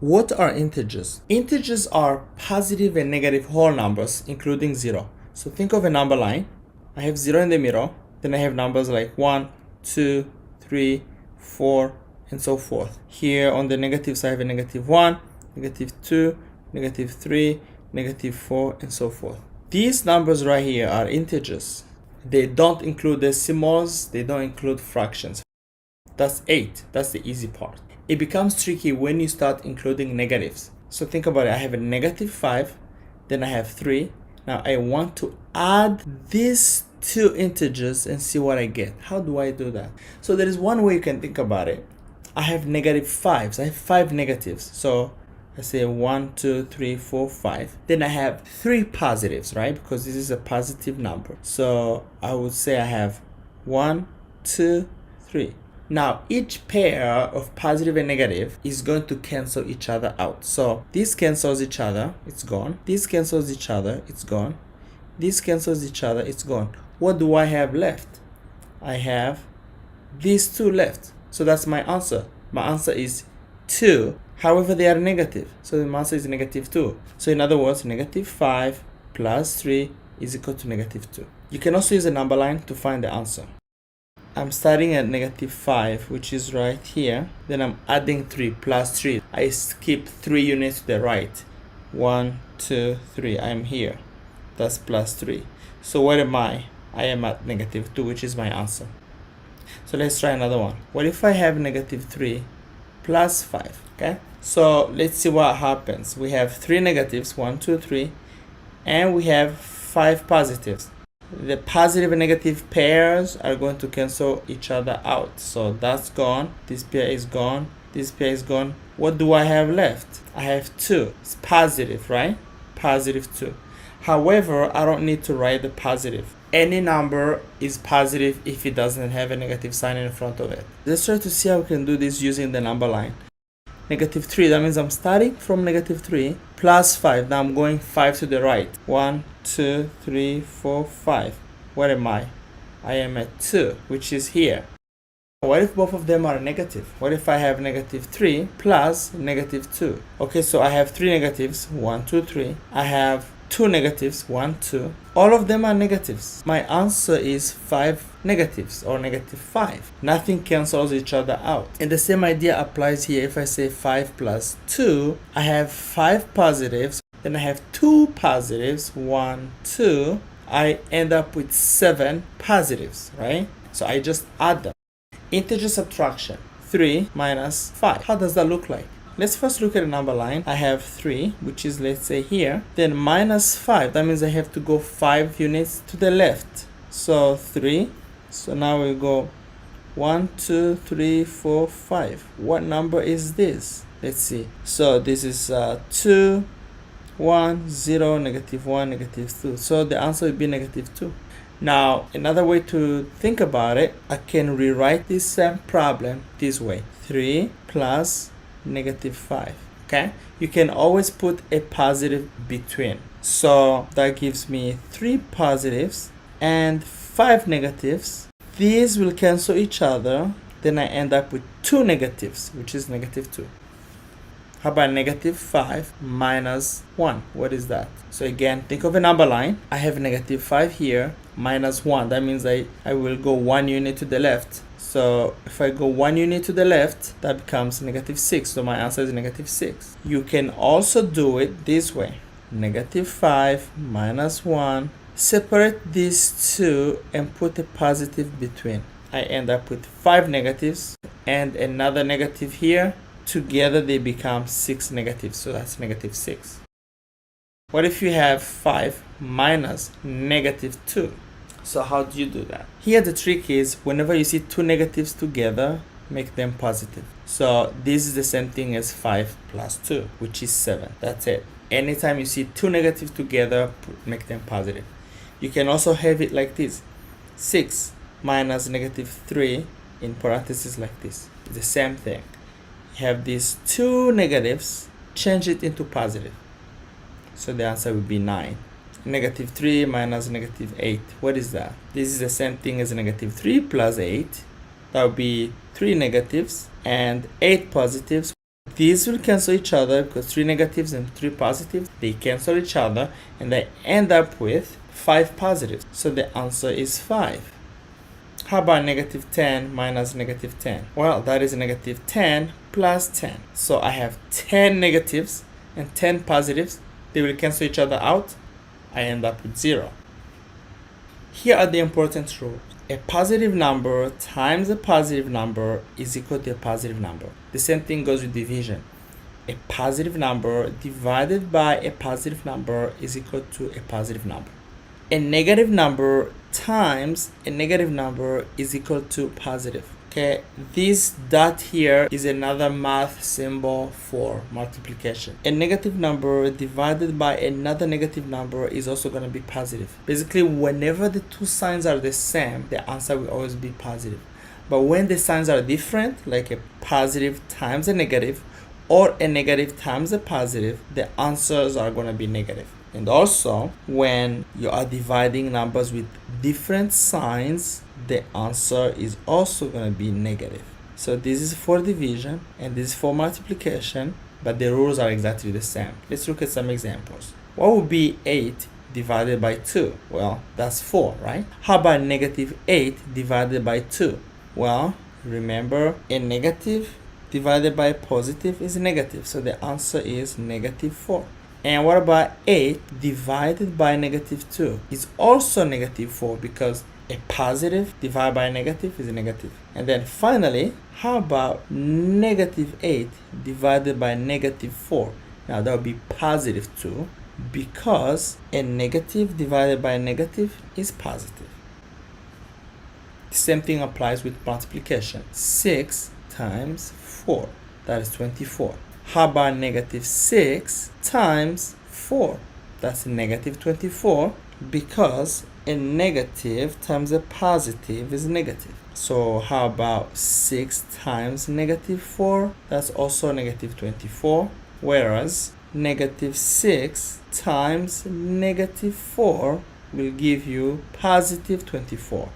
What are integers? Integers are positive and negative whole numbers, including 0. So think of a number line. I have 0 in the middle. Then I have numbers like 1, 2, 3, 4, and so forth. Here on the negative side, I have a negative 1, negative 2, negative 3, negative 4, and so forth. These numbers right here are integers. They don't include decimals. They don't include fractions. That's 8. That's the easy part. It becomes tricky when you start including negatives. So think about it. I have a negative 5, then I have 3. Now I want to add these two integers and see what I get. How do I do that? So there is one way you can think about it. I have negative 5s. I have 5 negatives. So I say 1, 2, 3, 4, 5. Then I have 3 positives, right? Because this is a positive number. So I would say I have 1, 2, 3. Now, each pair of positive and negative is going to cancel each other out. So this cancels each other, it's gone. This cancels each other, it's gone. This cancels each other, it's gone. What do I have left? I have these 2 left. So that's my answer. My answer is 2. However, they are negative. So the answer is negative 2. So in other words, negative 5 plus 3 is equal to negative 2. You can also use a number line to find the answer. I'm starting at negative 5, which is right here. Then I'm adding 3 plus 3. I skip 3 units to the right. 1, 2, 3. I'm here. That's plus 3. So where am I? I am at negative 2, which is my answer. So let's try another one. What if I have negative 3 plus 5? Okay. So let's see what happens. We have 3 negatives, 1, 2, 3. And we have 5 positives. The positive and negative pairs are going to cancel each other out. So that's gone. This pair is gone. This pair is gone. What do I have left? I have 2. It's positive, right? Positive 2. However, I don't need to write the positive. Any number is positive if it doesn't have a negative sign in front of it. Let's try to see how we can do this using the number line. Negative 3, that means I'm starting from negative 3 plus 5. Now I'm going 5 to the right. 1, 2, 3, 4, 5. Where am I? I am at 2, which is here. What if both of them are negative? What if I have negative 3 plus negative 2? Okay, so I have 3 negatives. 1, 2, 3. I have 2 negatives. 1, 2. All of them are negatives. My answer is 5 negatives or negative 5. Nothing cancels each other out. And the same idea applies here. If I say 5 plus 2, I have 5 positives. Then I have 2 positives. 1, 2. I end up with 7 positives, right? So I just add them. Integer subtraction. 3 minus 5. How does that look like? Let's first look at a number line. I have 3, which is, let's say, here. Then minus 5. That means I have to go 5 units to the left. So 3. So now we go 1, 2, 3, 4, 5. What number is this? Let's see. So this is 2, 1, 0, negative 1, negative 2. So the answer would be negative 2. Now, another way to think about it, I can rewrite this same problem this way. 3 plus negative 5. Okay? You can always put a positive between. So that gives me 3 positives and 5 negatives. These will cancel each other. Then I end up with 2 negatives, which is negative 2. How about negative 5 minus 1? What is that? So again, think of a number line. I have negative 5 here, minus 1. That means I will go 1 unit to the left. So if I go 1 unit to the left, that becomes negative 6. So my answer is negative 6. You can also do it this way. Negative 5 minus 1. Separate these two and put a positive between. I end up with 5 negatives and another negative here. Together they become 6 negatives, so that's negative 6. What if you have 5 minus negative 2? So how do you do that? Here the trick is, whenever you see 2 negatives together, make them positive. So this is the same thing as 5 plus 2, which is 7. That's it. Anytime you see 2 negatives together, make them positive. You can also have it like this. 6 minus negative 3 in parentheses like this. It's the same thing. Have these 2 negatives, change it into positive. So the answer would be 9. Negative 3 minus negative 8. What is that? This is the same thing as negative 3 plus 8. That would be 3 negatives and 8 positives. these will cancel each other because 3 negatives and 3 positives, they cancel each other, and I end up with 5 positives. So the answer is 5. How about negative 10 minus negative 10? Well, that is negative 10 plus 10. So I have 10 negatives and 10 positives. They will cancel each other out. I end up with 0. Here are the important rules. A positive number times a positive number is equal to a positive number. The same thing goes with division. A positive number divided by a positive number is equal to a positive number. A negative number times a negative number is equal to positive. Okay, this dot here is another math symbol for multiplication. A negative number divided by another negative number is also going to be positive. Basically, whenever the two signs are the same, the answer will always be positive. But when the signs are different, like a positive times a negative or a negative times a positive, the answers are going to be negative. And also, when you are dividing numbers with different signs, the answer is also going to be negative. So this is for division and this is for multiplication, but the rules are exactly the same. Let's look at some examples. What would be 8 divided by 2? Well, that's 4, right? How about negative 8 divided by 2? Well, remember, a negative divided by a positive is negative, so the answer is negative 4. And what about 8 divided by negative 2? It's also negative 4 because a positive divided by a negative is a negative. And then finally, how about negative 8 divided by negative 4? Now that would be positive 2 because a negative divided by a negative is positive. The same thing applies with multiplication. 6 times 4, that is 24. How about negative 6 times 4? That's negative 24 because a negative times a positive is negative. So how about 6 times negative 4? That's also negative 24. Whereas negative 6 times negative 4 will give you positive 24.